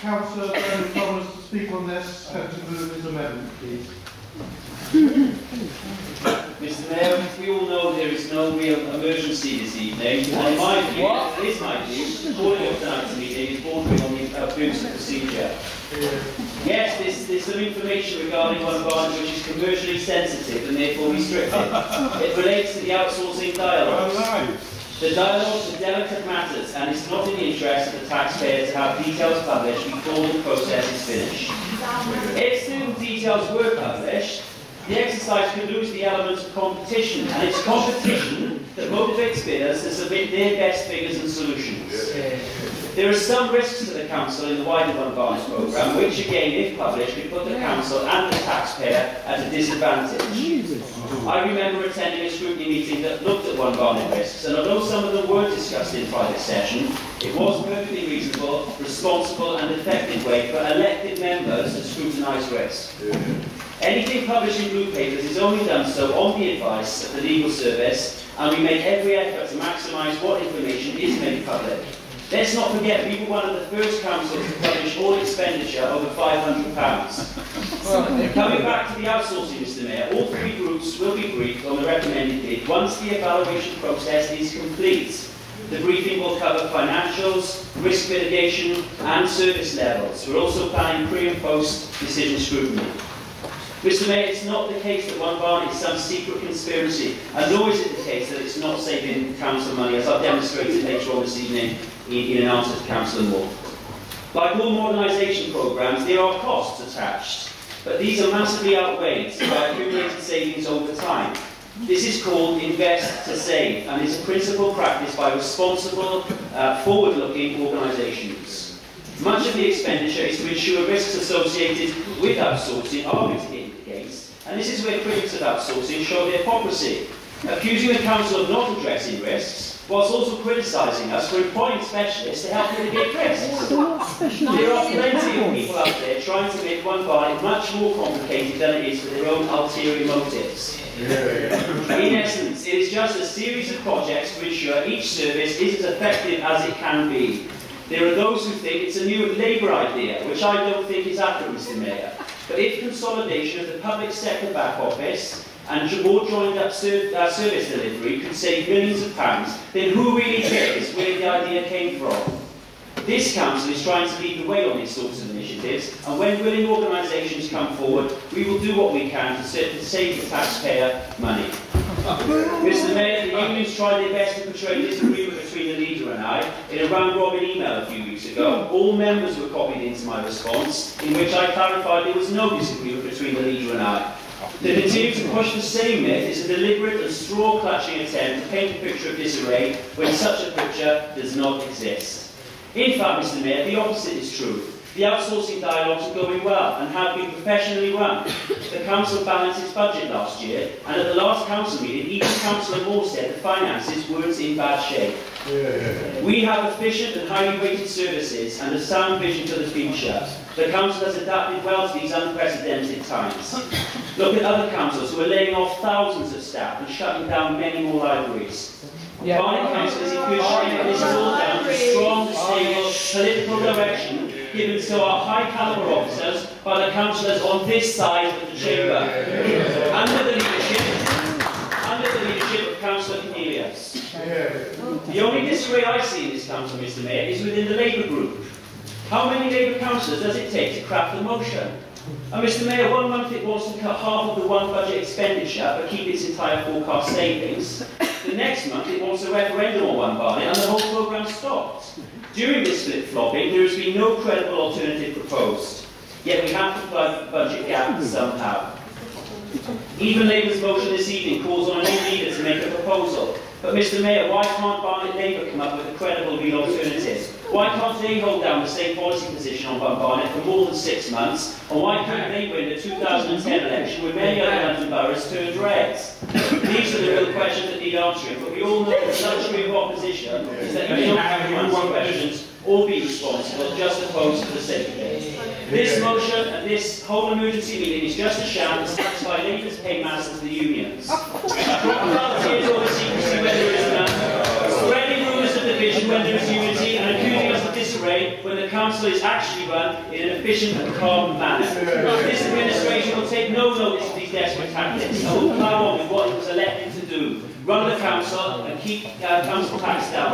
Councillor Bernard Thomas to speak on this and to move his amendment, please. Mr Mayor, we all know there is no real emergency this evening, and in my view, it is my view, calling of tonight's meeting is bordering on the abuse of procedure. Yes, there's some information regarding one of ours which is commercially sensitive and therefore restricted. It relates to the outsourcing dialogues. The dialogues are delicate matters, and it's not in the interest of the taxpayer to have details published before the process is finished. If certain details were published, the exercise could lose the element of competition, and it's competition that motivates bidders to submit their best figures and solutions. There are some risks to the Council in the wider One Barnet programme, which again, if published, could put the Council and the taxpayer at a disadvantage. I remember attending a scrutiny meeting that looked at One Barnet risks, and although some of them weren't discussed in private session, it was a perfectly reasonable, responsible and effective way for elected members to scrutinise risk. Anything published in blue papers is only done so on the advice of the legal service, and we make every effort to maximise what information is made public. Let's not forget, we were one of the first councils to publish all expenditure over £500. Coming back to the outsourcing, Mr Mayor, all three groups will be briefed on the recommended bid once the evaluation process is complete. The briefing will cover financials, risk mitigation and service levels. We're also planning pre and post decision scrutiny. Mr Mayor, it's not the case that One Barnet is some secret conspiracy, and nor is it the case that it's not saving council money, as I've demonstrated later on this evening in an answer to Councillor Moore. Like all modernisation programmes, there are costs attached, but these are massively outweighed by accumulated savings over time. This is called invest to save, and is a principal practice by responsible, forward-looking organisations. Much of the expenditure is to ensure risks associated with outsourcing are mitigated against, and this is where critics of outsourcing show their hypocrisy, accusing the Council of not addressing risks, whilst also criticising us for employing specialists to help mitigate risks. There are plenty of people out there trying to make One Barnet much more complicated than it is for their own ulterior motives. In essence, it is just a series of projects to ensure each service is as effective as it can be. There are those who think it's a new Labour idea, which I don't think is accurate, Mr Mayor. But if consolidation of the public sector back office and more joined-up service delivery could save millions of pounds, then who really cares where the idea came from? This Council is trying to lead the way on these sorts of initiatives, and when willing organisations come forward, we will do what we can to save the taxpayer money. Mr Mayor, the unions tried their best to portray disagreement between the leader and I in a round-robin email a few weeks ago. All members were copied into my response, in which I clarified there was no disagreement between the leader and I. To continue to push the same myth is a deliberate and straw-clutching attempt to paint a picture of disarray when such a picture does not exist. In fact, Mr Mayor, the opposite is true. The outsourcing dialogues are going well and have been professionally run. The Council balanced its budget last year, and at the last Council meeting, even Councillor Moore said the finances weren't in bad shape. We have efficient and highly rated services and a sound vision for the future. The Council has adapted well to these unprecedented times. Look at other councils who are laying off thousands of staff and shutting down many more libraries. Barnet Council is in good shape, and this is all down to strong, stable political direction given to our high-calibre officers by the councillors on this side of the chamber, under the leadership of Councillor Cornelius. The only disarray I see in this council, Mr Mayor, is within the Labour group. How many Labour councillors does it take to craft the motion? And Mr Mayor, 1 month it wants to cut half of the one budget expenditure but keep its entire forecast savings. The next month it wants a referendum on One Barnet and the whole programme stopped. During this flip-flopping, there has been no credible alternative proposed. Yet we have to plug the budget gap somehow. Even Labour's motion this evening calls on a new leader to make a proposal. But Mr Mayor, why can't Barnet Labour come up with a credible real alternative? Why can't they hold down the same policy position on One Barnet for more than 6 months? And why can't they win the 2010 election when many other London boroughs turned red? These are the real questions that need answering, but we all know the luxury of opposition is that you don't have to answer questions or be responsible, just opposed to the sake of it. This motion and this whole emergency meeting is just a sham to satisfy Labour's paymasters to the unions. Crocodiles or the secrecy when there is none, spreading rumours of division when there is unity, and accusing us of disarray when the Council council is actually run in an efficient and calm manner. This administration will take no notice of these desperate tactics and will plough on with what it was elected to do: run the council and keep council tax down.